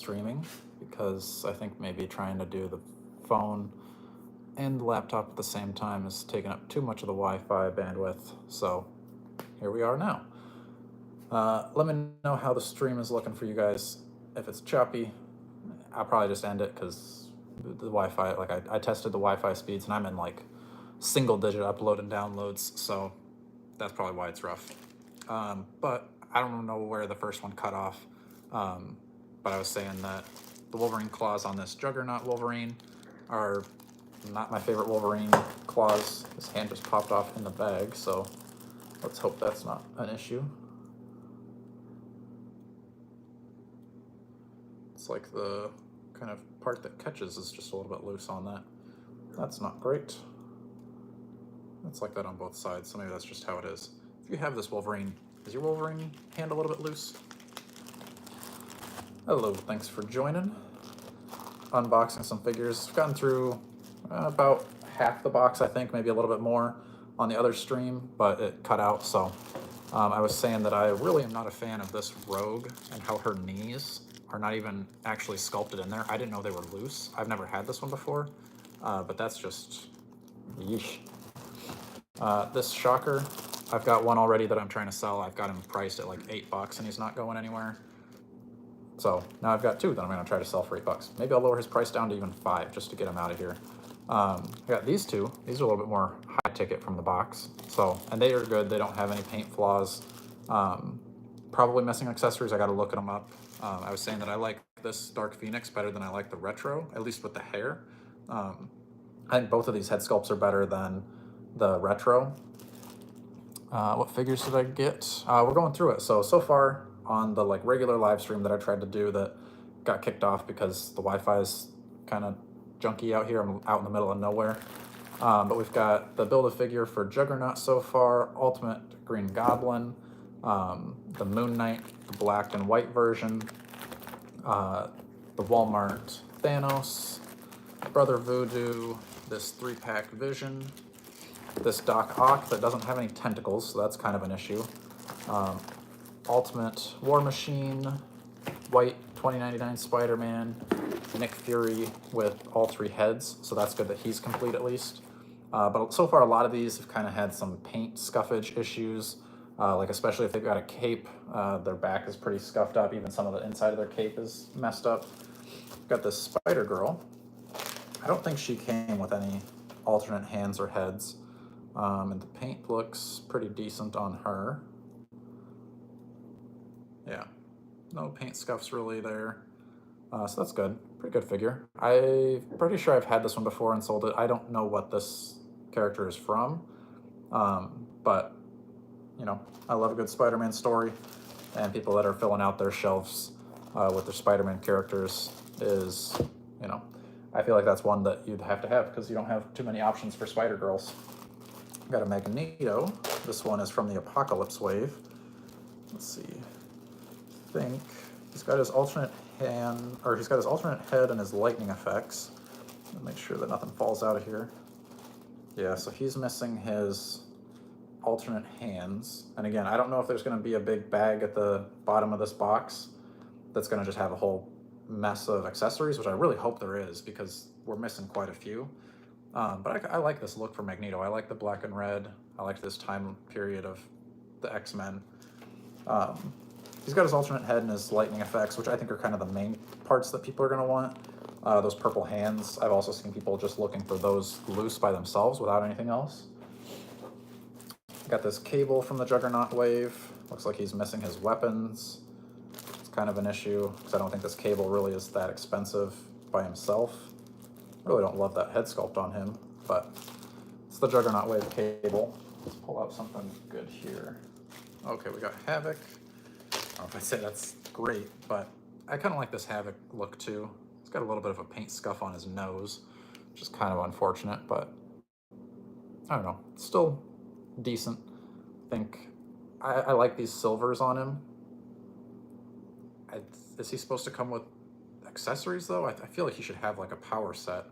streaming because I think maybe trying to do the phone and the laptop at the same time is taking up too much of the Wi-Fi bandwidth. So here we are now. Let me know how the stream is looking for you guys. If it's choppy, I'll probably just end it because the Wi-Fi, like I tested the Wi-Fi speeds and I'm in like single digit upload and downloads, so that's probably why it's rough. But I don't know where the first one cut off. But I was saying that the Wolverine claws on this Juggernaut Wolverine are not my favorite Wolverine claws. His hand just popped off in the bag, so let's hope that's not an issue. It's like the kind of part that catches is just a little bit loose on that. That's not great. It's like that on both sides, so maybe that's just how it is. If you have this Wolverine, is your Wolverine hand a little bit loose? Hello, thanks for joining. Unboxing some figures. I've gotten through about half the box, I think, maybe a little bit more on the other stream, but it cut out, so I was saying that I really am not a fan of this Rogue and how her knees are not even actually sculpted in there. I didn't know they were loose. I've never had this one before, but that's just yeesh. This Shocker, I've got one already that I'm trying to sell. I've got him priced at like $8 and he's not going anywhere. So now I've got two that I'm going to try to sell for $8. Maybe I'll lower his price down to even $5 just to get him out of here. I got these two. These are a little bit more high ticket from the box. So, and they are good. They don't have any paint flaws. Probably missing accessories. I got to look them up. I was saying that I like this Dark Phoenix better than I like the Retro, at least with the hair. I think both of these head sculpts are better than the Retro. What figures did I get? We're going through it. So far on the like regular live stream that I tried to do that got kicked off because the Wi-Fi is kind of junky out here. I'm out in the middle of nowhere. But we've got the Build-A-Figure for Juggernaut so far, Ultimate Green Goblin, the Moon Knight, the black and white version, the Walmart Thanos, Brother Voodoo, this 3-pack Vision, this Doc Ock that doesn't have any tentacles, so that's kind of an issue. Ultimate War Machine, white 2099 Spider-Man, Nick Fury with all 3 heads, so that's good that he's complete at least. But so far a lot of these have kind of had some paint scuffage issues, like especially if they've got a cape, their back is pretty scuffed up, even some of the inside of their cape is messed up. Got this Spider-Girl. I don't think she came with any alternate hands or heads, and the paint looks pretty decent on her. Yeah, no paint scuffs really there. So that's good. Pretty good figure. I'm pretty sure I've had this one before and sold it. I don't know what this character is from, but you know, I love a good Spider-Man story, and people that are filling out their shelves with their Spider-Man characters is, you know, I feel like that's one that you'd have to have because you don't have too many options for Spider-Girls. Got a Magneto. This one is from the Apocalypse Wave. Let's see. I think he's got his alternate hand, or he's got his alternate head and his lightning effects. I'll make sure that nothing falls out of here. Yeah, so he's missing his alternate hands. And again, I don't know if there's going to be a big bag at the bottom of this box that's going to just have a whole mess of accessories, which I really hope there is because we're missing quite a few. But I like this look for Magneto. I like the black and red. I like this time period of the X-Men. He's got his alternate head and his lightning effects, which I think are kind of the main parts that people are going to want. Those purple hands, I've also seen people just looking for those loose by themselves without anything else. Got this Cable from the Juggernaut Wave. Looks like he's missing his weapons. It's kind of an issue because I don't think this Cable really is that expensive by himself. Really don't love that head sculpt on him, but it's the Juggernaut Wave Cable. Let's pull out something good here. Okay, we got Havoc. I don't know if I say that's great, but I kind of like this Havoc look too. He's got a little bit of a paint scuff on his nose, which is kind of unfortunate, but I don't know. Still decent. I think I like these silvers on him. Is he supposed to come with accessories though? I feel like he should have like a power set,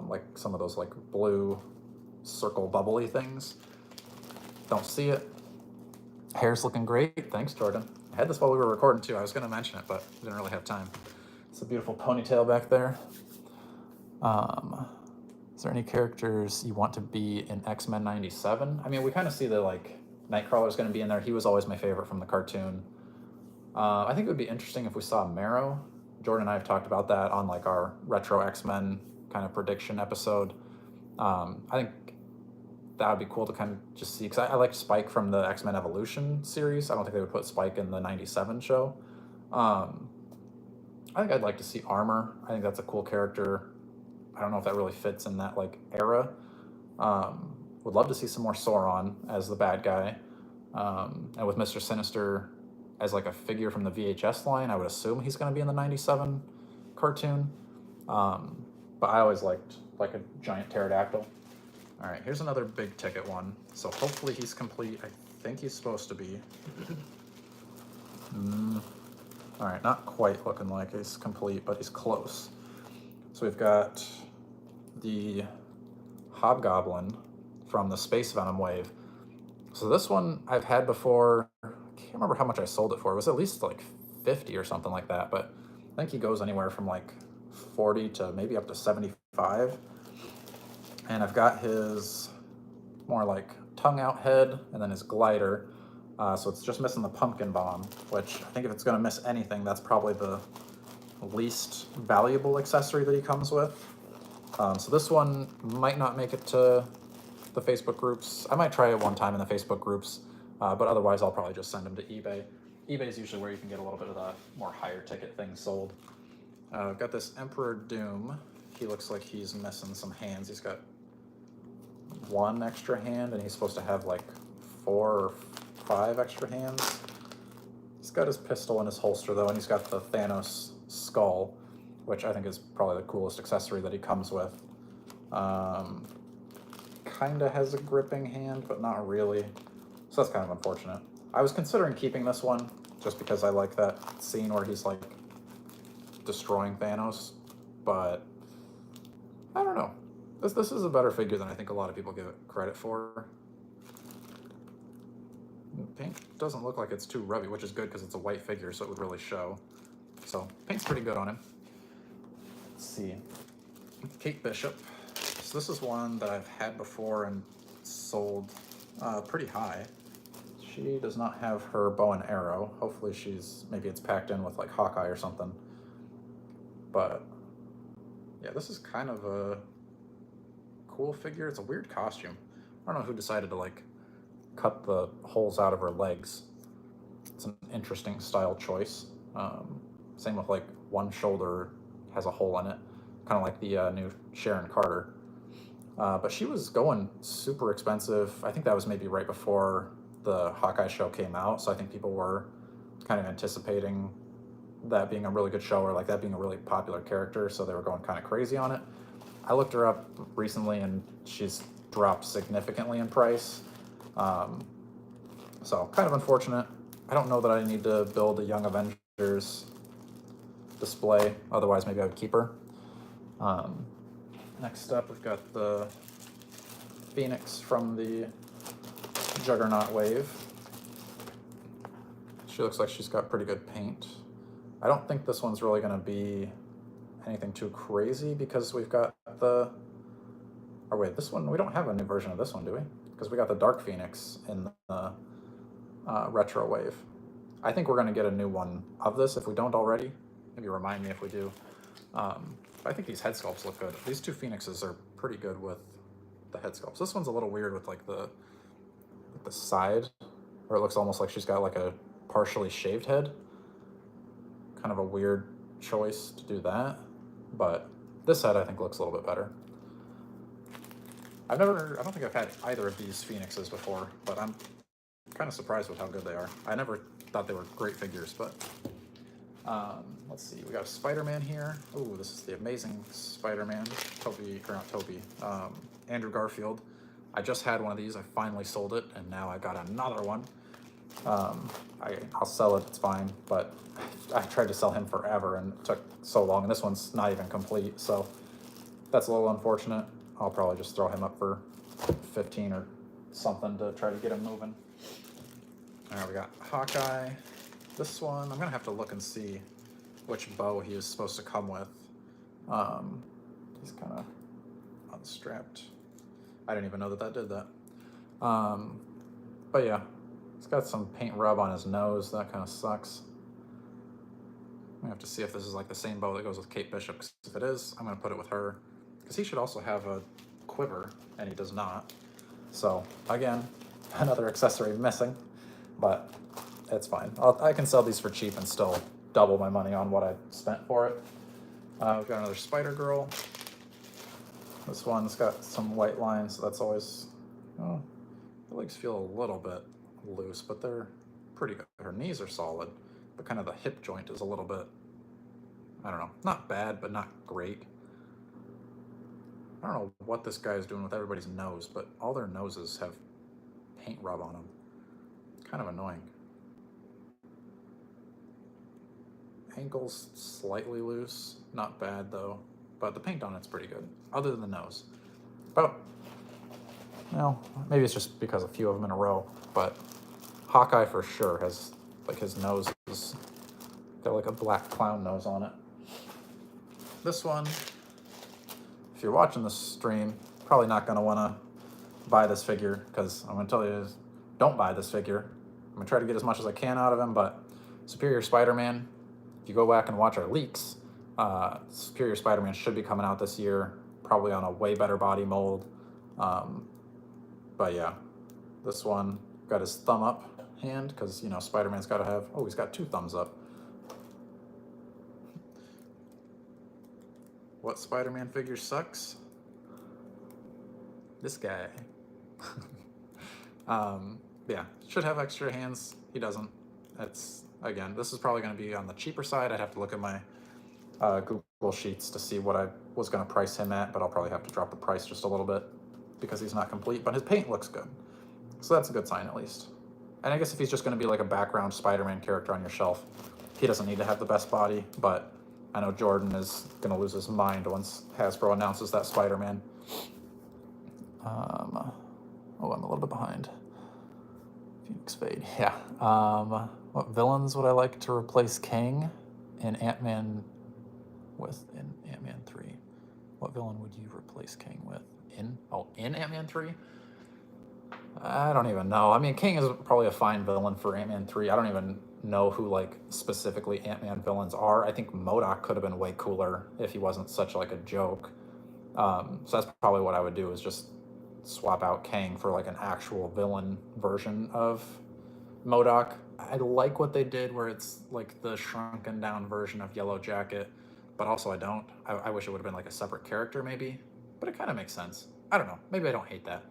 like some of those like blue circle bubbly things. Don't see it. Hair's looking great. Thanks, Jordan. I had this while we were recording too. I was going to mention it, but didn't really have time. It's a beautiful ponytail back there. Is there any characters you want to be in X-Men 97? I mean, we kind of see that, like, Nightcrawler's going to be in there. He was always my favorite from the cartoon. I think it would be interesting if we saw Marrow. Jordan and I have talked about that on, like, our retro X-Men kind of prediction episode. I think that would be cool to kind of just see, because I liked Spike from the X-Men Evolution series. I don't think they would put Spike in the 97 show. I think I'd like to see Armor. I think that's a cool character. I don't know if that really fits in that, like, era. Would love to see some more Sauron as the bad guy. And with Mr. Sinister as, like, a figure from the VHS line, I would assume he's going to be in the 97 cartoon. But I always liked, like, a giant pterodactyl. All right, here's another big ticket one. So hopefully he's complete. I think he's supposed to be. All right, not quite looking like he's complete, but he's close. So we've got the Hobgoblin from the Space Venom wave. So this one I've had before. I can't remember how much I sold it for. It was at least like 50 or something like that, but I think he goes anywhere from like 40 to maybe up to 75. And I've got his more like tongue out head and then his glider. So it's just missing the pumpkin bomb, which I think if it's going to miss anything, that's probably the least valuable accessory that he comes with. So this one might not make it to the Facebook groups. I might try it one time in the Facebook groups, but otherwise I'll probably just send them to eBay. eBay is usually where you can get a little bit of the more higher ticket things sold. I've got this Emperor Doom. He looks like he's missing some hands. He's got one extra hand, and he's supposed to have like 4 or 5 extra hands. He's got his pistol in his holster though, and he's got the Thanos skull, which I think is probably the coolest accessory that he comes with. Kinda has a gripping hand, but not really. So that's kind of unfortunate. I was considering keeping this one just because I like that scene where he's like destroying Thanos, but I don't know. This is a better figure than I think a lot of people give it credit for. Paint doesn't look like it's too rubby, which is good because it's a white figure, so it would really show. So paint's pretty good on him. Let's see. Kate Bishop. So this is one that I've had before and sold pretty high. She does not have her bow and arrow. Hopefully maybe it's packed in with like Hawkeye or something. But yeah, this is kind of a cool figure. It's a weird costume. I don't know who decided to like cut the holes out of her legs. It's an interesting style choice. Same with like one shoulder has a hole in it, kind of like the new Sharon Carter. But she was going super expensive. I think that was maybe right before the Hawkeye show came out, so I think people were kind of anticipating that being a really good show, or like that being a really popular character, so they were going kind of crazy on it. I looked her up recently and she's dropped significantly in price. So kind of unfortunate. I don't know that I need to build a Young Avengers display, otherwise maybe I would keep her. Next up, we've got the Phoenix from the Juggernaut wave. She looks like she's got pretty good paint. I don't think this one's really going to be anything too crazy because we've got the... Oh wait, this one, we don't have a new version of this one, do we? Because we got the Dark Phoenix in the retro wave. I think we're going to get a new one of this if we don't already. Maybe remind me if we do. I think these head sculpts look good. These two Phoenixes are pretty good with the head sculpts. This one's a little weird with like the side, where it looks almost like she's got like a partially shaved head. Kind of a weird choice to do that, but this head I think looks a little bit better. I don't think I've had either of these Phoenixes before, but I'm kind of surprised with how good they are. I never thought they were great figures, but let's see. We got a Spider-Man here. Oh, this is the Amazing Spider-Man. Andrew Garfield. I just had one of these. I finally sold it, and now I got another one. I'll sell it. It's fine, but I tried to sell him forever, and it took so long, and this one's not even complete, so that's a little unfortunate. I'll probably just throw him up for 15 or something to try to get him moving. All right, we got Hawkeye. This one, I'm gonna have to look and see which bow he was supposed to come with. He's kind of unstrapped. I didn't even know that did that. But yeah, he's got some paint rub on his nose. That kind of sucks. I have to see if this is like the same bow that goes with Kate Bishop. Cause if it is, I'm going to put it with her. Because he should also have a quiver, and he does not. So, again, another accessory missing. But it's fine. I can sell these for cheap and still double my money on what I spent for it. We've got another Spider-Girl. This one's got some white lines, so that's always... Oh, her legs feel a little bit loose, but they're pretty good. Her knees are solid, but kind of the hip joint is a little bit, I don't know, not bad, but not great. I don't know what this guy is doing with everybody's nose, but all their noses have paint rub on them. Kind of annoying. Ankles slightly loose, not bad though, but the paint on it's pretty good, other than the nose. But, well, maybe it's just because a few of them in a row, but Hawkeye for sure has, like, his nose is got like a black clown nose on it. This one, if you're watching this stream, probably not going to want to buy this figure, because I'm going to tell you, don't buy this figure. I'm going to try to get as much as I can out of him, but Superior Spider-Man, if you go back and watch our leaks, Superior Spider-Man should be coming out this year, probably on a way better body mold. But yeah, this one got his thumb up hand, because, you know, Spider-Man's got to have, oh, he's got 2 thumbs up. What Spider-Man figure sucks? This guy. Yeah, should have extra hands. He doesn't. That's, again, this is probably going to be on the cheaper side. I'd have to look at my Google Sheets to see what I was going to price him at, but I'll probably have to drop the price just a little bit because he's not complete, but his paint looks good. So that's a good sign, at least. And I guess if he's just going to be like a background Spider-Man character on your shelf, he doesn't need to have the best body, but I know Jordan is going to lose his mind once Hasbro announces that Spider-Man. Oh, I'm a little bit behind. Phoenix Fade, yeah. What villains would I like to replace Kang in Ant-Man with in Ant-Man 3? What villain would you replace Kang with? In Ant-Man 3? I don't even know. I mean, Kang is probably a fine villain for Ant-Man 3. I don't even know who, like, specifically Ant-Man villains are. I think MODOK could have been way cooler if he wasn't such, like, a joke. So that's probably what I would do, is just swap out Kang for, like, an actual villain version of MODOK. I like what they did where it's, like, the shrunken down version of Yellow Jacket, but also I don't. I wish it would have been, like, a separate character, maybe. But it kind of makes sense. I don't know. Maybe I don't hate that.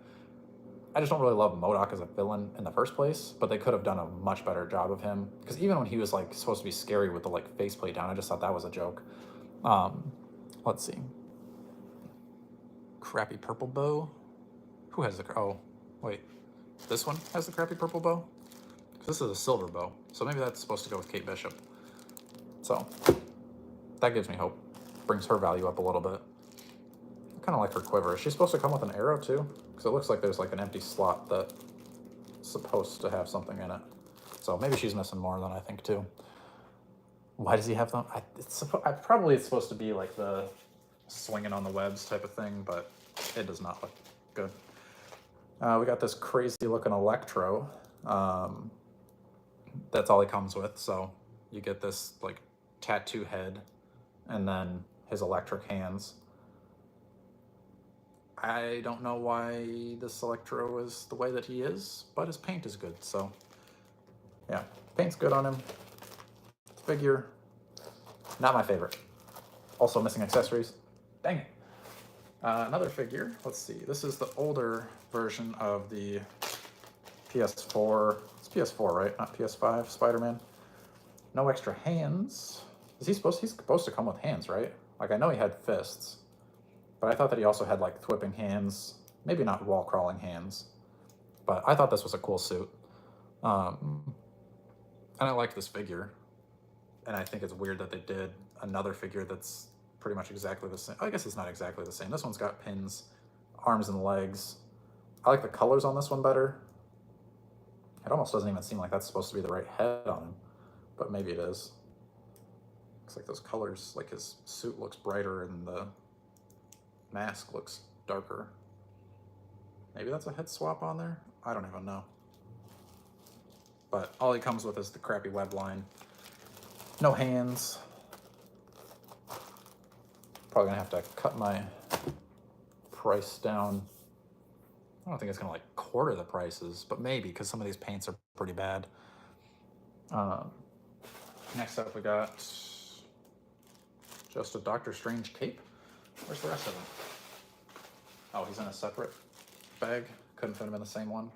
I just don't really love MODOK as a villain in the first place, but they could have done a much better job of him. Because even when he was, like, supposed to be scary with the, like, faceplate down, I just thought that was a joke. Let's see. Crappy purple bow. Who has the... Oh, wait. This one has the crappy purple bow? Because this is a silver bow. So maybe that's supposed to go with Kate Bishop. So, that gives me hope. Brings her value up a little bit. I kind of like her quiver. Is she supposed to come with an arrow, too? Because it looks like there's, like, an empty slot that's supposed to have something in it. So maybe she's missing more than I think, too. Why does he have them? Probably it's supposed to be, like, the swinging on the webs type of thing, but it does not look good. We got this crazy-looking Electro. That's all he comes with, so you get this, like, tattoo head and then his electric hands. I don't know why this Electro is the way that he is, but his paint is good, so yeah, paint's good on him. Figure, not my favorite. Also missing accessories. Dang it. Another figure, let's see. This is the older version of the PS4. It's PS4, right? Not PS5 Spider-Man. No extra hands. He's supposed to come with hands, right? Like, I know he had fists, but I thought that he also had, like, thwipping hands. Maybe not wall crawling hands, but I thought this was a cool suit. And I like this figure. And I think it's weird that they did another figure that's pretty much exactly the same. I guess it's not exactly the same. This one's got pins, arms and legs. I like the colors on this one better. It almost doesn't even seem like that's supposed to be the right head on him, but maybe it is. Looks like those colors, like his suit looks brighter and the mask looks darker. Maybe that's a head swap on there? I don't even know. But all he comes with is the crappy web line. No hands. Probably gonna have to cut my price down. I don't think it's gonna like quarter the prices, but maybe, because some of these paints are pretty bad. Next up we got just a Doctor Strange cape. Where's the rest of them? Oh, he's in a separate bag. Couldn't fit him in the same one.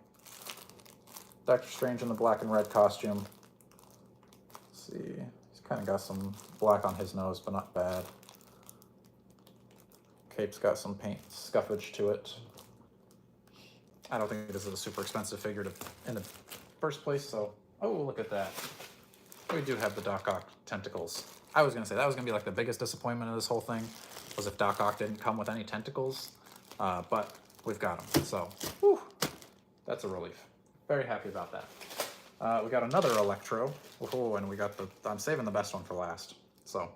Doctor Strange in the black and red costume. Let's see, he's kind of got some black on his nose, but not bad. Cape's got some paint scuffage to it. I don't think this is a super expensive figure in the first place, so... Oh, look at that. We do have the Doc Ock tentacles. I was going to say, that was going to be like the biggest disappointment of this whole thing, was if Doc Ock didn't come with any tentacles. But we've got them, so whew, that's a relief. Very happy about that. We got another Electro. Oh, and we got I'm saving the best one for last. So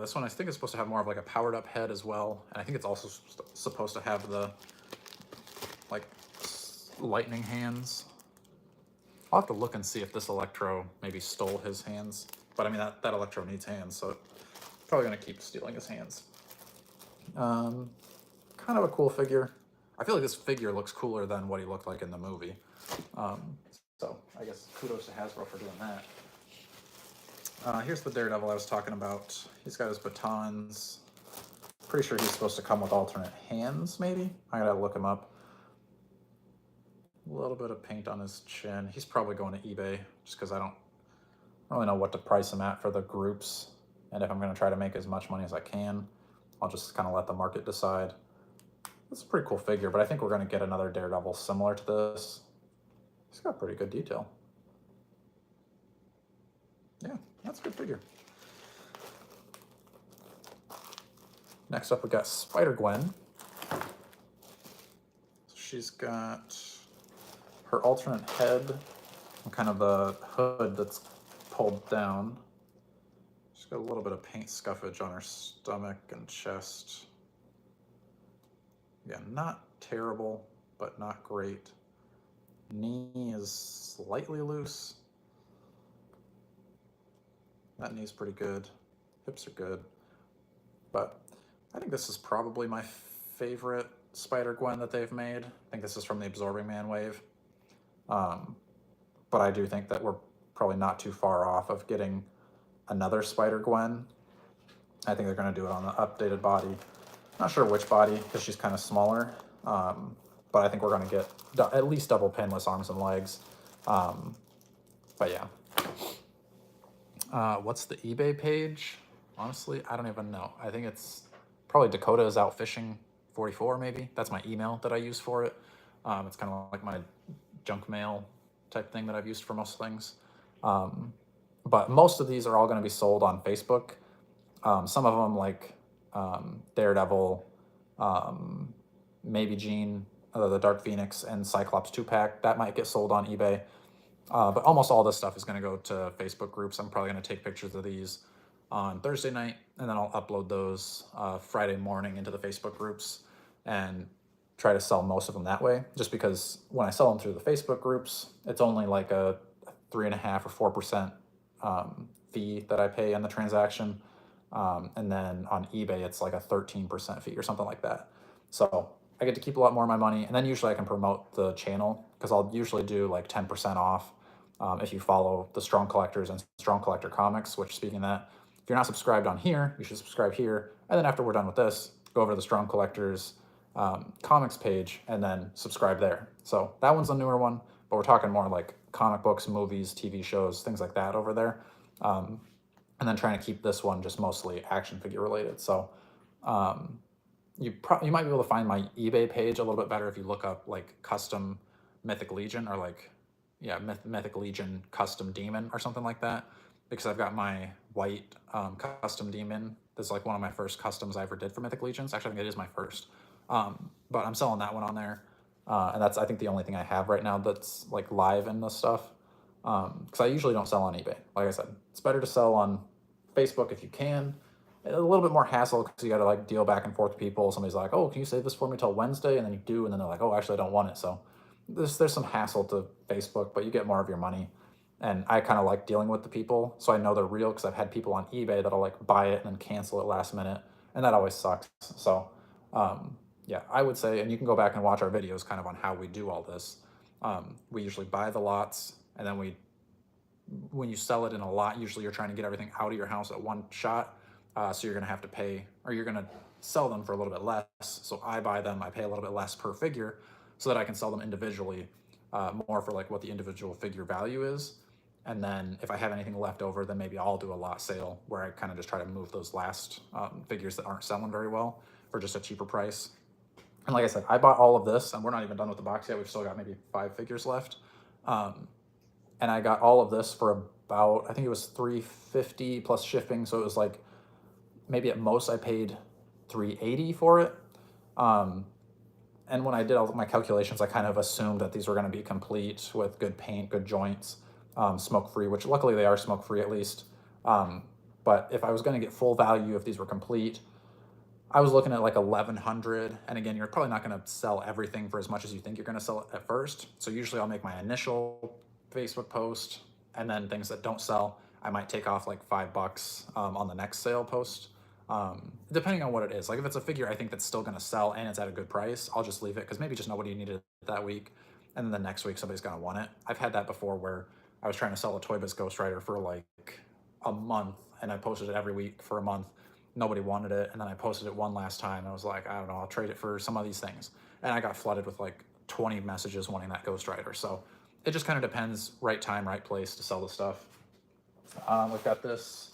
this one I think is supposed to have more of like a powered up head as well. And I think it's also supposed to have the like lightning hands. I'll have to look and see if this Electro maybe stole his hands. But I mean, that Electro needs hands, so probably gonna keep stealing his hands. Kind of a cool figure. I feel like this figure looks cooler than what he looked like in the movie. So I guess kudos to Hasbro for doing that. Here's the Daredevil I was talking about. He's got his batons. Pretty sure he's supposed to come with alternate hands, maybe? I gotta look him up. A little bit of paint on his chin. He's probably going to eBay, just because I don't really know what to price him at for the groups. And if I'm gonna try to make as much money as I can, I'll just kind of let the market decide. It's a pretty cool figure, but I think we're gonna get another Daredevil similar to this. He's got pretty good detail. Yeah, that's a good figure. Next up, we got Spider-Gwen. She's got her alternate head and kind of the hood that's pulled down. She's got a little bit of paint scuffage on her stomach and chest. Yeah, not terrible, but not great. Knee is slightly loose. That knee's pretty good. Hips are good. But I think this is probably my favorite Spider-Gwen that they've made. I think this is from the Absorbing Man wave. But I do think that we're probably not too far off of getting another Spider-Gwen. I think they're going to do it on the updated body. Not sure which body, because she's kind of smaller. But I think we're going to get at least double pinless arms and legs. But yeah. What's the eBay page? Honestly, I don't even know. I think it's probably Dakota is Out Fishing 44, maybe. That's my email that I use for it. It's kind of like my junk mail type thing that I've used for most things. But most of these are all going to be sold on Facebook. Some of them, like Daredevil, maybe Jean, the Dark Phoenix, and Cyclops 2-pack, that might get sold on eBay. But almost all this stuff is going to go to Facebook groups. I'm probably going to take pictures of these on Thursday night, and then I'll upload those Friday morning into the Facebook groups and try to sell most of them that way. Just because when I sell them through the Facebook groups, it's only like a 3.5% or 4% fee that I pay on the transaction. And then on eBay, it's like a 13% fee or something like that. So I get to keep a lot more of my money, and then usually I can promote the channel, because I'll usually do like 10% off if you follow the Strong Collectors and Strong Collector Comics, which, speaking of that, if you're not subscribed on here, you should subscribe here. And then after we're done with this, go over to the Strong Collectors comics page and then subscribe there. So that one's a newer one, but we're talking more like comic books, movies, TV shows, things like that over there. And then trying to keep this one just mostly action figure related. So you might be able to find my eBay page a little bit better if you look up like custom Mythic Legion, or like, yeah, Mythic Legion custom demon or something like that, because I've got my white custom demon. This is like one of my first customs I ever did for Mythic Legions. Actually, I think it is my first. But I'm selling that one on there. And that's, I think, the only thing I have right now that's like live in this stuff. because I usually don't sell on eBay. Like I said, it's better to sell on Facebook if you can. A little bit more hassle because you got to like deal back and forth with people. Somebody's like, "Oh, can you save this for me till Wednesday?" And then you do, and then they're like, "Oh, actually, I don't want it." So there's some hassle to Facebook, but you get more of your money. And I kind of like dealing with the people, so I know they're real because I've had people on eBay that'll like buy it and then cancel it last minute, and that always sucks. So yeah, I would say, and you can go back and watch our videos kind of on how we do all this. We usually buy the lots, and then when you sell it in a lot, usually you're trying to get everything out of your house at one shot. So you're going to have to pay, or you're going to sell them for a little bit less. So I buy them, I pay a little bit less per figure so that I can sell them individually, more for like what the individual figure value is. And then if I have anything left over, then maybe I'll do a lot sale where I kind of just try to move those last figures that aren't selling very well for just a cheaper price. And like I said, I bought all of this, and we're not even done with the box yet. We've still got maybe 5 figures left. And I got all of this for about, I think it was $350 plus shipping. So it was like, maybe at most I paid $380 for it. And when I did all of my calculations, I kind of assumed that these were going to be complete with good paint, good joints, smoke-free, which luckily they are smoke-free at least. But if I was going to get full value, if these were complete, I was looking at like 1,100. And again, you're probably not going to sell everything for as much as you think you're going to sell it at first. So usually I'll make my initial Facebook post, and then things that don't sell, I might take off like $5 on the next sale post. Depending on what it is. Like if it's a figure I think that's still going to sell and it's at a good price, I'll just leave it because maybe just nobody needed it that week, and then the next week somebody's going to want it. I've had that before where I was trying to sell a Toy Biz Ghost Rider for like a month, and I posted it every week for a month. Nobody wanted it, and then I posted it one last time, and I was like, I don't know, I'll trade it for some of these things. And I got flooded with like 20 messages wanting that Ghost Rider. So it just kind of depends, right time, right place to sell the stuff. We've got this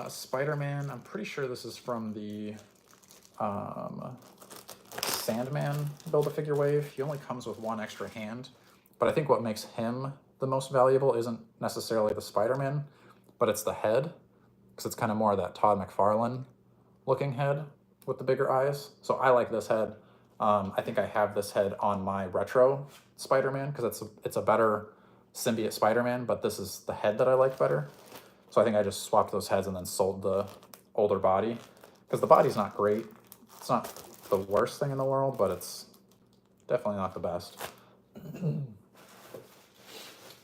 Spider-Man. I'm pretty sure this is from the Sandman Build-A-Figure wave. He only comes with one extra hand, but I think what makes him the most valuable isn't necessarily the Spider-Man, but it's the head, because it's kind of more of that Todd McFarlane looking head with the bigger eyes. So I like this head. I think I have this head on my retro Spider-Man because it's a better symbiote Spider-Man, but this is the head that I like better. So I think I just swapped those heads and then sold the older body, because the body's not great. It's not the worst thing in the world, but it's definitely not the best.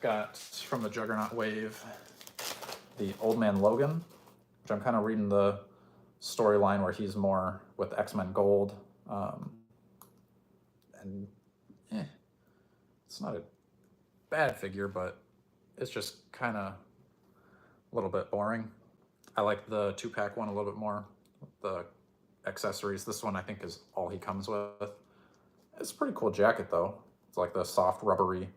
Got from the Juggernaut wave the Old Man Logan, which I'm kind of reading the storyline where he's more with X-Men Gold. And it's not a bad figure, but it's just kind of a little bit boring. I like the 2-pack one a little bit more with the accessories. This one I think is all he comes with. It's a pretty cool jacket though. It's like the soft rubbery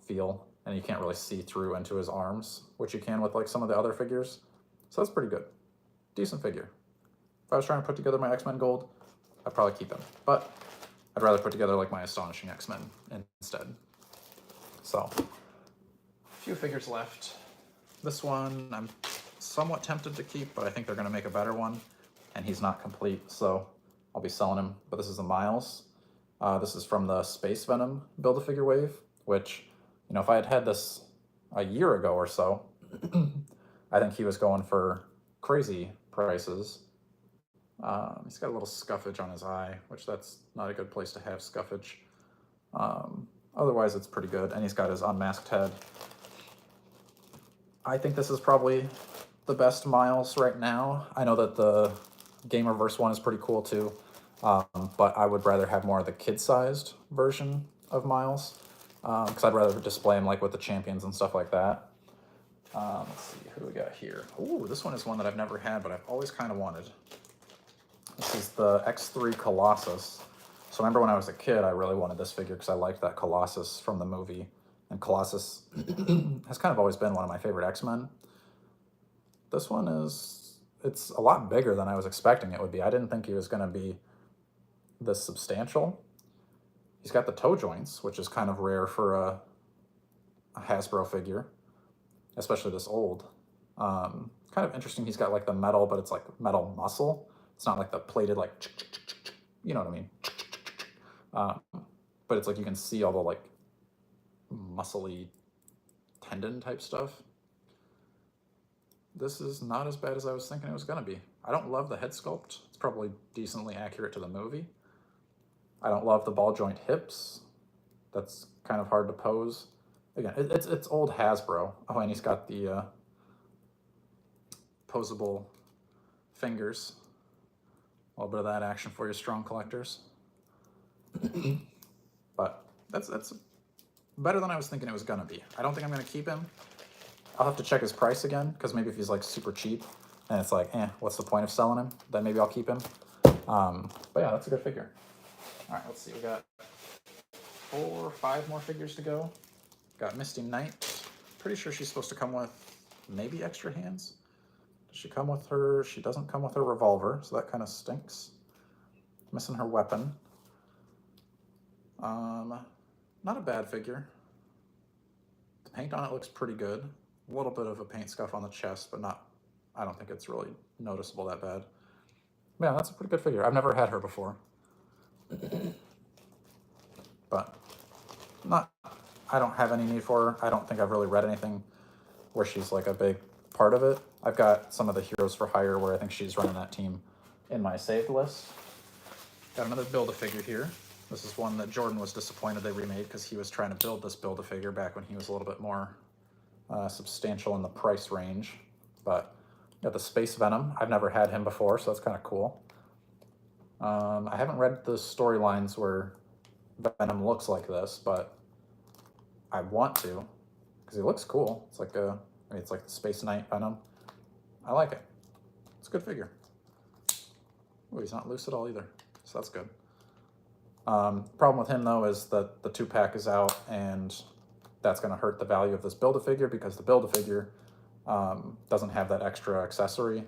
feel, and you can't really see through into his arms, which you can with like some of the other figures. So that's pretty good. Decent figure. If I was trying to put together my X-Men Gold, I'd probably keep him. But I'd rather put together like my Astonishing X-Men instead. So, a few figures left. This one I'm somewhat tempted to keep, but I think they're going to make a better one, and he's not complete, so I'll be selling him. But this is a Miles. This is from the Space Venom Build-A-Figure wave, which, you know, if I had had this a year ago or so, I think he was going for crazy prices. He's got a little scuffage on his eye, which that's not a good place to have scuffage. Otherwise, it's pretty good, and he's got his unmasked head. I think this is probably the best Miles right now. I know that the Gamerverse one is pretty cool too, but I would rather have more of the kid-sized version of Miles, because I'd rather display him like with the champions and stuff like that. Let's see, who do we got here? Ooh, this one is one that I've never had, but I've always kind of wanted. This is the X3 Colossus. So remember when I was a kid, I really wanted this figure because I liked that Colossus from the movie. And Colossus has kind of always been one of my favorite X-Men. This one it's a lot bigger than I was expecting it would be. I didn't think he was going to be this substantial. He's got the toe joints, which is kind of rare for a Hasbro figure, especially this old. Kind of interesting, he's got like the metal, but it's like metal muscle. It's not like the plated, like, you know what I mean? But it's like you can see all the like muscly tendon type stuff. This is not as bad as I was thinking it was going to be. I don't love the head sculpt. It's probably decently accurate to the movie. I don't love the ball joint hips. That's kind of hard to pose. Again, it's old Hasbro. Oh, and he's got the posable fingers. A little bit of that action for you strong collectors. But that's better than I was thinking it was going to be. I don't think I'm going to keep him. I'll have to check his price again, because maybe if he's like super cheap and it's like, what's the point of selling him? Then maybe I'll keep him. But yeah, that's a good figure. All right, let's see. We got 4 or 5 more figures to go. Got Misty Knight. Pretty sure she's supposed to come with maybe extra hands. Does she come with her? She doesn't come with her revolver, so that kind of stinks. Missing her weapon. Not a bad figure. The paint on it looks pretty good. A little bit of a paint scuff on the chest, but not, I don't think it's really noticeable that bad. Yeah, that's a pretty good figure. I've never had her before. But I don't have any need for her. I don't think I've really read anything where she's like a big part of it. I've got some of the Heroes for Hire where I think she's running that team in my saved list. Got another Build-A-Figure here. This is one that Jordan was disappointed they remade because he was trying to build this Build-A-Figure back when he was a little bit more substantial in the price range. But got the Space Venom. I've never had him before, so that's kind of cool. I haven't read the storylines where Venom looks like this, but I want to because he looks cool. It's like it's like the Space Knight Venom. I like it. It's a good figure. Oh, he's not loose at all either, so that's good. Problem with him though is that the 2-pack is out, and that's going to hurt the value of this Build-A-Figure because the Build-A-Figure doesn't have that extra accessory.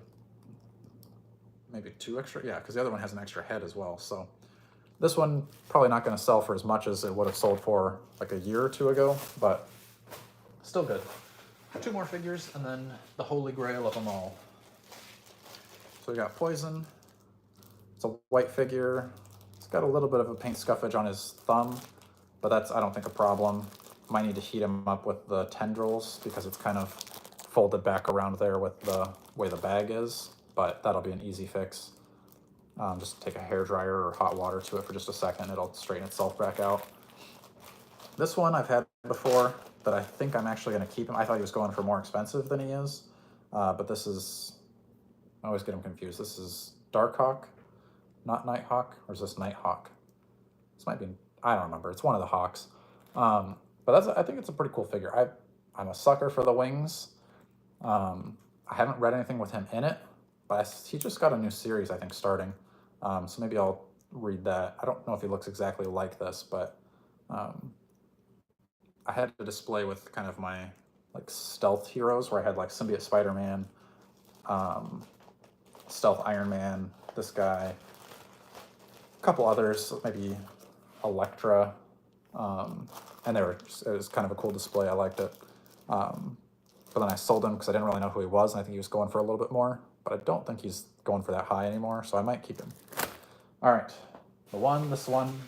Maybe 2 extra? Yeah, because the other one has an extra head as well. So this one probably not going to sell for as much as it would have sold for like a year or 2 ago, but still good. 2 more figures, and then the holy grail of them all. So we got Poison. It's a white figure. It's got a little bit of a paint scuffage on his thumb, but that's, I don't think, a problem. Might need to heat him up with the tendrils because it's kind of folded back around there with the way the bag is, but that'll be an easy fix. Just take a hairdryer or hot water to it for just a second. It'll straighten itself back out. This one I've had before, but I think I'm actually going to keep him. I thought he was going for more expensive than he is, but this is, I always get him confused. This is Darkhawk, not Nighthawk, or is this Nighthawk? This might be, I don't remember. It's one of the Hawks. But I think it's a pretty cool figure. I'm a sucker for the wings. I haven't read anything with him in it, but he just got a new series, I think, starting. So maybe I'll read that. I don't know if he looks exactly like this, but I had a display with kind of my like stealth heroes where I had like Symbiote Spider-Man, Stealth Iron Man, this guy, a couple others, maybe Elektra, and it was kind of a cool display. I liked it. But then I sold him because I didn't really know who he was, and I think he was going for a little bit more, but I don't think he's going for that high anymore, so I might keep him. All right, this one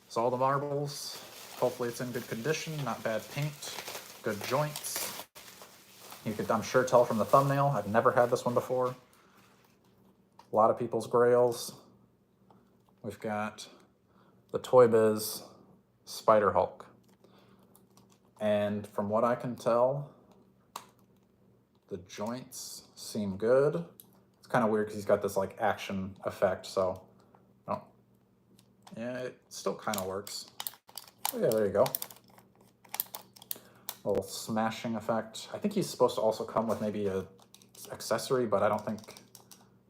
is all the marbles. Hopefully it's in good condition, not bad paint, good joints. You could, I'm sure, tell from the thumbnail, I've never had this one before. A lot of people's grails. We've got the Toy Biz Spider Hulk. And from what I can tell, the joints seem good. It's kind of weird because he's got this like action effect, so yeah, it still kind of works. Oh, yeah, there you go. A little smashing effect. I think he's supposed to also come with maybe a accessory, but I don't think,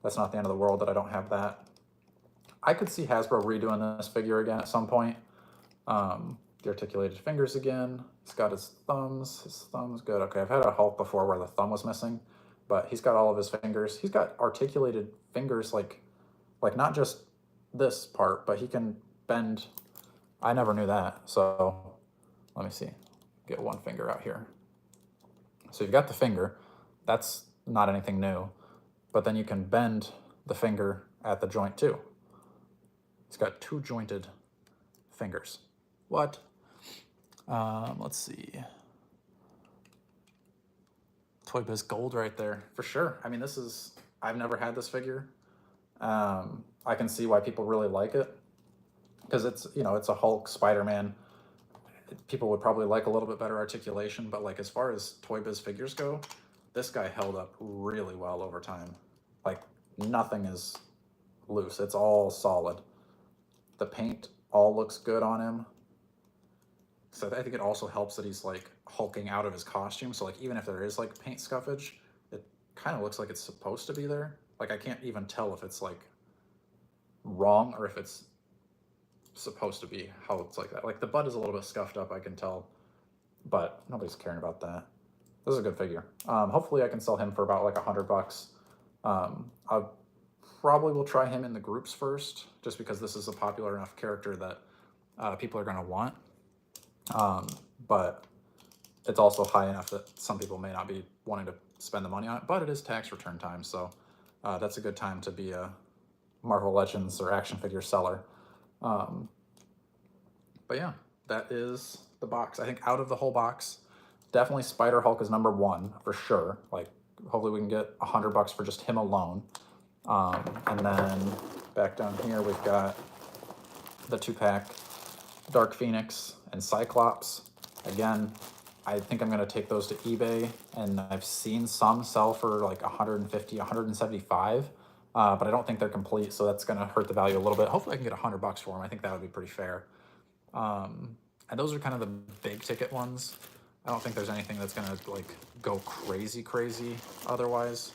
that's not the end of the world that I don't have that. I could see Hasbro redoing this figure again at some point. The articulated fingers again. He's got his thumbs. His thumb's good. Okay, I've had a Hulk before where the thumb was missing, but he's got all of his fingers. He's got articulated fingers, like not just this part, but he can bend. I never knew that. So let me see. Get one finger out here. So you've got the finger. That's not anything new, but then you can bend the finger at the joint too. He's got 2 jointed fingers. What? Let's see. Toy Biz Gold right there, for sure. I mean, this is, I've never had this figure. I can see why people really like it, because it's, you know, it's a Hulk, Spider-Man. People would probably like a little bit better articulation, but like as far as Toy Biz figures go, this guy held up really well over time. Like nothing is loose, it's all solid. The paint all looks good on him. So I think it also helps that he's like hulking out of his costume. So like even if there is like paint scuffage, it kind of looks like it's supposed to be there. Like I can't even tell if it's like wrong or if it's supposed to be how it's like that. Like the butt is a little bit scuffed up, I can tell, but nobody's caring about that. This is a good figure. Hopefully I can sell him for about like $100. I probably will try him in the groups first, just because this is a popular enough character that people are going to want. But it's also high enough that some people may not be wanting to spend the money on it, but it is tax return time, so that's a good time to be a Marvel Legends or action figure seller. But yeah, that is the box. I think out of the whole box, definitely Spider Hulk is number one for sure. Like hopefully we can get $100 for just him alone. And then back down here we've got the 2-pack Dark Phoenix and Cyclops. Again, I think I'm going to take those to eBay, and I've seen some sell for like 150, 175, but I don't think they're complete, so that's going to hurt the value a little bit. Hopefully I can get $100 for them. I think that would be pretty fair. And those are kind of the big ticket ones. I don't think there's anything that's going to like go crazy otherwise.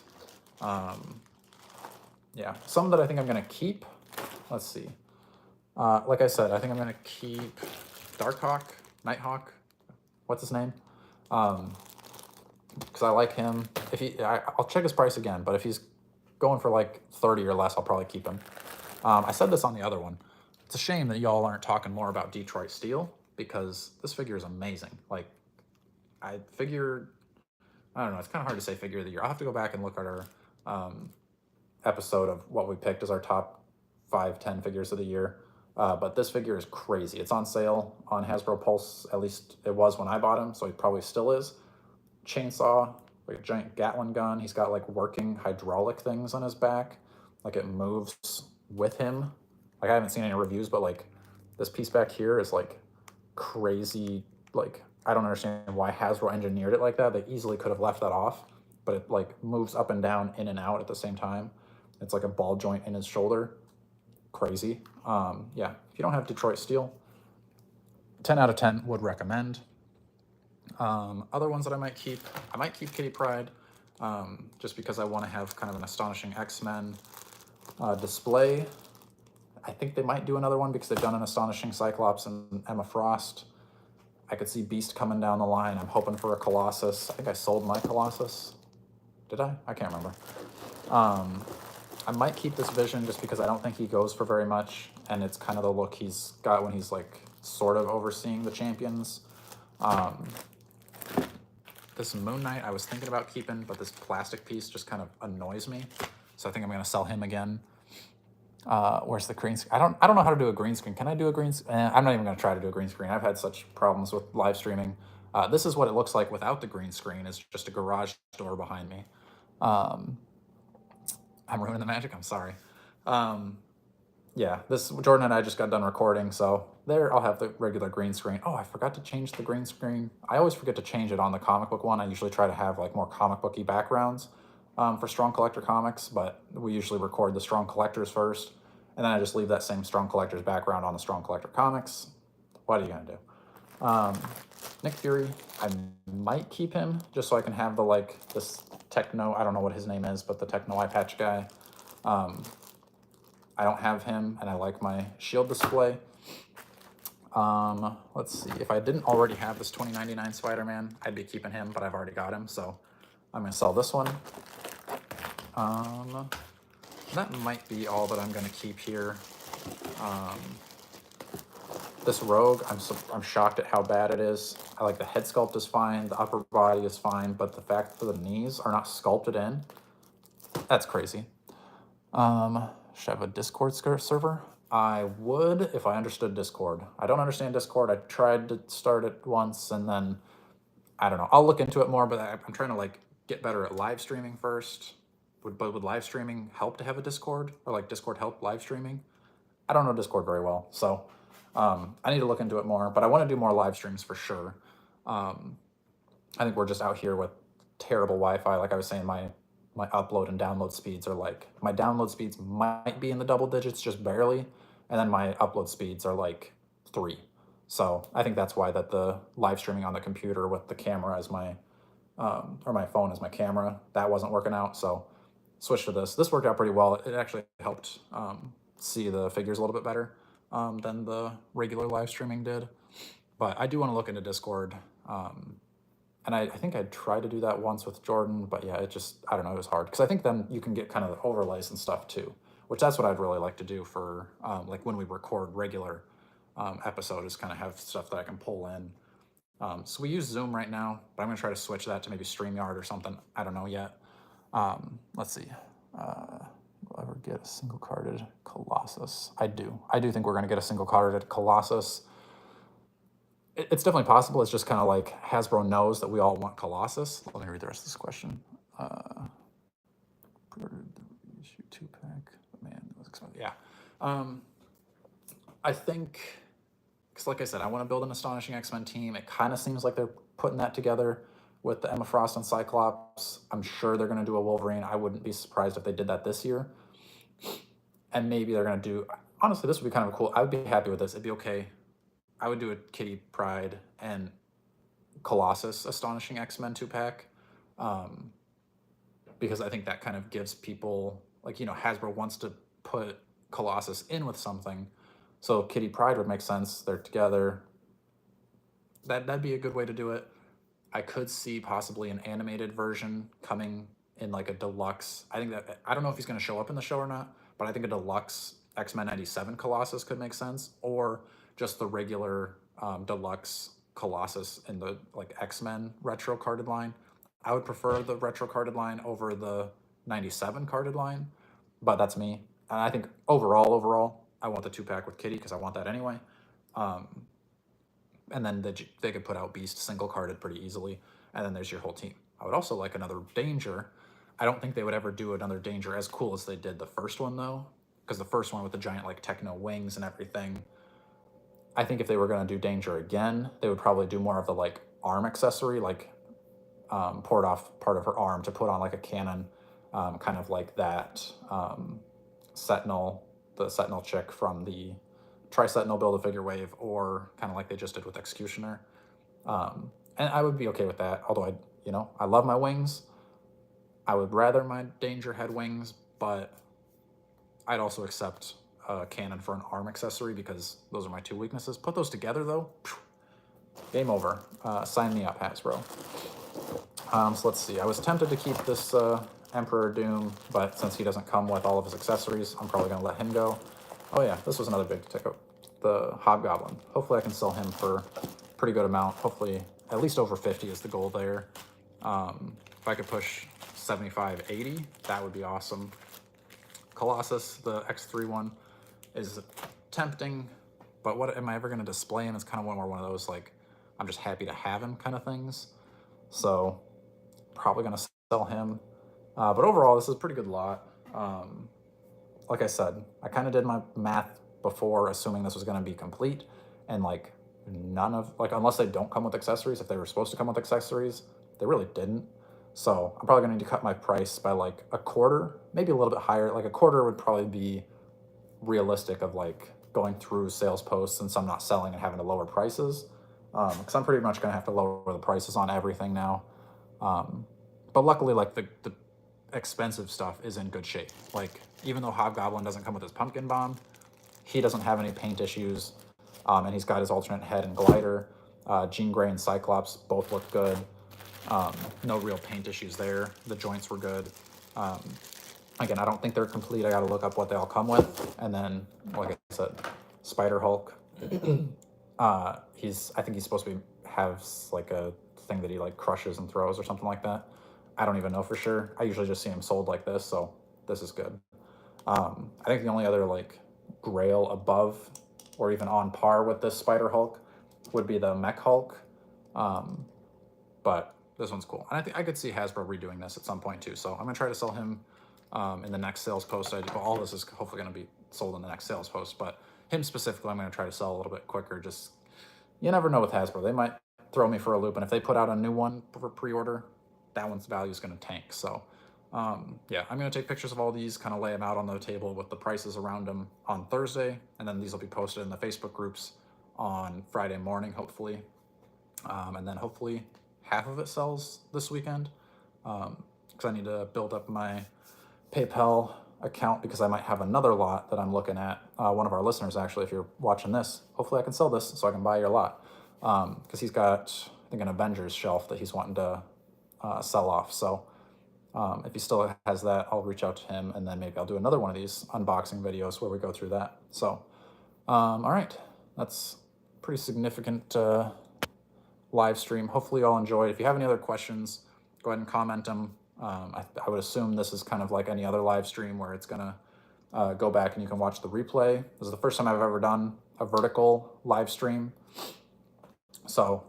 Yeah, some that I think I'm going to keep. Let's see. Like I said, I think I'm going to keep Darkhawk, Nighthawk. What's his name? Because I like him. If I'll check his price again, but if he's going for like 30 or less, I'll probably keep him. I said this on the other one. It's a shame that y'all aren't talking more about Detroit Steel, because this figure is amazing. Like, I don't know, it's kind of hard to say figure of the year. I'll have to go back and look at our episode of what we picked as our top 5-10 figures of the year. But this figure is crazy. It's on sale on Hasbro Pulse, at least it was when I bought him, so he probably still is. Chainsaw, like a giant Gatling gun. He's got like working hydraulic things on his back. Like it moves with him. Like I haven't seen any reviews, but like this piece back here is like crazy. Like I don't understand why Hasbro engineered it like that. They easily could have left that off, but it like moves up and down, in and out at the same time. It's like a ball joint in his shoulder. Crazy. Yeah, if you don't have Detroit Steel, 10 out of 10 would recommend. Other ones that I might keep Kitty Pryde, just because I want to have kind of an Astonishing X-Men display. I think they might do another one because they've done an Astonishing Cyclops and Emma Frost. I could see Beast coming down the line. I'm hoping for a Colossus. I think I sold my Colossus. Did I? I can't remember. I might keep this Vision just because I don't think he goes for very much, and it's kind of the look he's got when he's like sort of overseeing the champions. This Moon Knight I was thinking about keeping, but this plastic piece just kind of annoys me, so I think I'm going to sell him again. Where's the green screen? I don't know how to do a green screen. Can I do a green screen? I'm not even going to try to do a green screen. I've had such problems with live streaming. This is what it looks like without the green screen. It's just a garage door behind me. I'm ruining the magic. I'm sorry. Yeah, this Jordan and I just got done recording, so there I'll have the regular green screen. Oh, I forgot to change the green screen. I always forget to change it on the comic book one. I usually try to have like more comic booky backgrounds for Strong Collector Comics, but we usually record the Strong Collectors first, and then I just leave that same Strong Collectors background on the Strong Collector Comics. What are you gonna do? Nick Fury, I might keep him just so I can have the like this Techno, I don't know what his name is, but the Techno eye patch guy. I don't have him, and I like my shield display. Let's see, if I didn't already have this 2099 Spider-Man, I'd be keeping him, but I've already got him, so I'm gonna sell this one. That might be all that I'm gonna keep here. This Rogue, I'm shocked at how bad it is. I like the head sculpt is fine, the upper body is fine, but the fact that the knees are not sculpted in, that's crazy. Should I have a Discord server? I would if I understood Discord. I don't understand Discord. I tried to start it once, and then I don't know. I'll look into it more, but I'm trying to like get better at live streaming first. Would live streaming help to have a Discord, or like Discord help live streaming? I don't know Discord very well, so I need to look into it more. But I want to do more live streams for sure. I think we're just out here with terrible Wi-Fi. Like I was saying, my upload and download speeds are like, my download speeds might be in the double digits, just barely, and then my upload speeds are like 3. So I think that's why that the live streaming on the computer with the camera as my or my phone as my camera, that wasn't working out. So switch to this. This worked out pretty well. It actually helped see the figures a little bit better than the regular live streaming did. But I do want to look into Discord. And I think I tried to do that once with Jordan, but yeah, it just, I don't know, it was hard. Because I think then you can get kind of the overlays and stuff too, which that's what I'd really like to do for like when we record regular episode, is kind of have stuff that I can pull in. So we use Zoom right now, but I'm going to try to switch that to maybe StreamYard or something. I don't know yet. Let's see. Will I ever get a single carded Colossus? I do. I do think we're going to get a single carded Colossus. It's definitely possible. It's just kind of like Hasbro knows that we all want Colossus. Let me read the rest of this question. Issue 2-pack. Man, that was expensive. Yeah. I think, because like I said, I want to build an Astonishing X-Men team. It kind of seems like they're putting that together with the Emma Frost and Cyclops. I'm sure they're going to do a Wolverine. I wouldn't be surprised if they did that this year. And maybe they're going to do, honestly, this would be kind of cool. I would be happy with this. It'd be okay. I would do a Kitty Pryde and Colossus Astonishing X-Men 2-pack. Because I think that kind of gives people, like, you know, Hasbro wants to put Colossus in with something. So Kitty Pryde would make sense. They're together. That'd be a good way to do it. I could see possibly an animated version coming in like a deluxe. I don't know if he's going to show up in the show or not, but I think a deluxe X-Men 97 Colossus could make sense, or just the regular deluxe Colossus in the like X-Men retro carded line. I would prefer the retro carded line over the 97 carded line, but that's me. And I think overall, I want the 2-pack with Kitty because I want that anyway. And then they could put out Beast single carded pretty easily, and then there's your whole team. I would also like another Danger. I don't think they would ever do another Danger as cool as they did the first one though, because the first one with the giant like techno wings and everything. I think if they were going to do Danger again, they would probably do more of the like arm accessory, like poured off part of her arm to put on like a cannon, kind of like that Sentinel, the Sentinel chick from the Tri-Sentinel Build-A-Figure wave, or kind of like they just did with Executioner. And I would be okay with that, although I love my wings. I would rather my Danger had wings, but I'd also accept a cannon for an arm accessory because those are my 2 weaknesses. Put those together though, game over. Sign me up, Hasbro. So let's see. I was tempted to keep this Emperor Doom, but since he doesn't come with all of his accessories, I'm probably going to let him go. Oh yeah, this was another big ticket. The Hobgoblin. Hopefully I can sell him for a pretty good amount. Hopefully at least over 50 is the goal there. If I could push 75, 80, that would be awesome. Colossus, the X3 one, is tempting, but what am I ever going to display him? It's kind of one of those, like, I'm just happy to have him kind of things. So probably going to sell him. But overall, this is a pretty good lot. Like I said, I kind of did my math before, assuming this was going to be complete, and like none of, like, unless they don't come with accessories, if they were supposed to come with accessories, they really didn't. So I'm probably going to need to cut my price by like a quarter, maybe a little bit higher. Like a quarter would probably be realistic of like going through sales posts since I'm not selling and having to lower prices. Because I'm pretty much going to have to lower the prices on everything now. But luckily, like the expensive stuff is in good shape. Like, even though Hobgoblin doesn't come with his pumpkin bomb, he doesn't have any paint issues, and he's got his alternate head and glider. Jean Grey and Cyclops both look good. No real paint issues there. The joints were good. Again, I don't think they're complete. I got to look up what they all come with. And then, like I said, Spider Hulk. I think he's supposed to have like a thing that he like crushes and throws or something like that. I don't even know for sure. I usually just see him sold like this, so this is good. I think the only other like grail above or even on par with this Spider Hulk would be the Mech Hulk. But This one's cool. And I think I could see Hasbro redoing this at some point too. So I'm gonna try to sell him in the next sales post. All this is hopefully gonna be sold in the next sales post, but him specifically, I'm gonna try to sell a little bit quicker. Just, you never know with Hasbro. They might throw me for a loop, and if they put out a new one for pre-order, that one's value is gonna tank. So yeah, I'm gonna take pictures of all these, kind of lay them out on the table with the prices around them on Thursday, and then these will be posted in the Facebook groups on Friday morning, hopefully. And then hopefully half of it sells this weekend, because I need to build up my PayPal account because I might have another lot that I'm looking at. One of our listeners, actually, if you're watching this, hopefully I can sell this so I can buy your lot, because he's got, I think, an Avengers shelf that he's wanting to sell off. So if he still has that, I'll reach out to him, and then maybe I'll do another one of these unboxing videos where we go through that. So all right, that's pretty significant live stream. Hopefully you all enjoyed. If you have any other questions, go ahead and comment them. I would assume this is kind of like any other live stream where it's gonna go back and you can watch the replay. This is the first time I've ever done a vertical live stream, so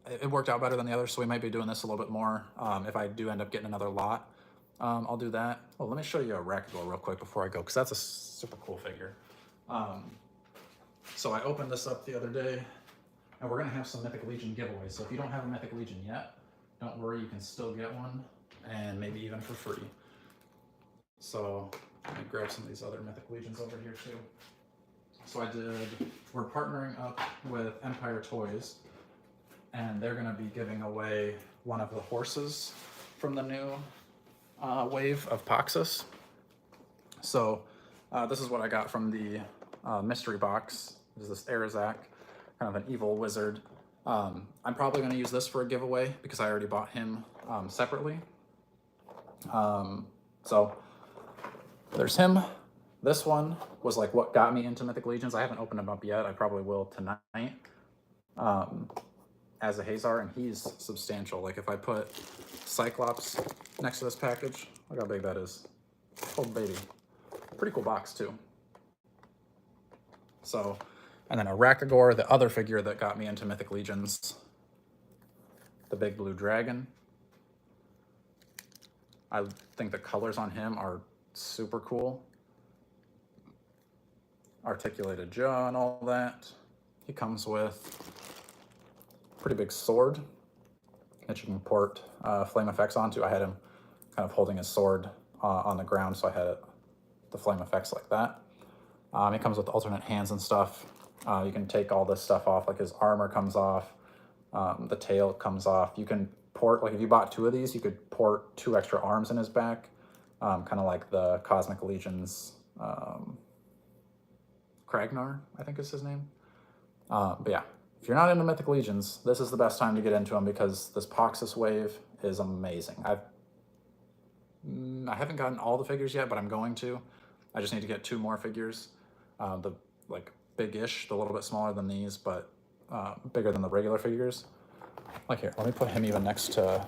it worked out better than the others, so we might be doing this a little bit more. If I do end up getting another lot, I'll do that. Oh, let me show you a Rakagor real quick before I go, because that's a super cool figure. So I opened this up the other day, and we're gonna have some Mythic Legion giveaways. So if you don't have a Mythic Legion yet, don't worry, you can still get one, and maybe even for free. So let me grab some of these other Mythic Legions over here too. So we're partnering up with Empire Toys, and they're gonna be giving away one of the horses from the new wave of Poxus. So this is what I got from the mystery box. This is this Arazak, kind of an evil wizard. I'm probably going to use this for a giveaway because I already bought him separately. So there's him. This one was like what got me into Mythic Legions. I haven't opened him up yet. I probably will tonight as a Hazar, and he's substantial. Like if I put Cyclops next to this package, look how big that is. Oh baby. Pretty cool box too. So, and then a Rakagor, the other figure that got me into Mythic Legions, the big blue dragon. I think the colors on him are super cool. Articulated jaw and all that. He comes with a pretty big sword that you can port flame effects onto. I had him kind of holding his sword on the ground, so I had the flame effects like that. He comes with alternate hands and stuff. You can take all this stuff off, like his armor comes off, the tail comes off. You can port, like if you bought 2 of these, you could port 2 extra arms in his back, kind of like the Cosmic Legion's Kragnar, I think is his name. But yeah, if you're not into Mythic Legions, this is the best time to get into them because this Poxus wave is amazing. I haven't gotten all the figures yet, but I'm going to. I just need to get 2 more figures. The like big-ish, a little bit smaller than these, but bigger than the regular figures. Like here, let me put him even next to,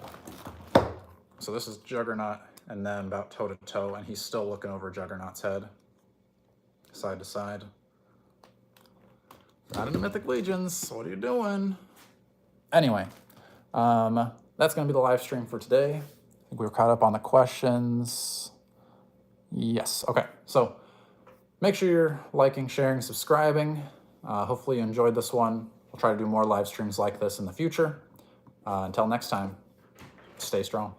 so this is Juggernaut, and then about toe to toe, and he's still looking over Juggernaut's head, side to side. Not into Mythic Legions, what are you doing? Anyway, that's gonna be the live stream for today. I think we were caught up on the questions. Yes, okay, so make sure you're liking, sharing, subscribing. Hopefully you enjoyed this one. We'll try to do more live streams like this in the future. Until next time, stay strong.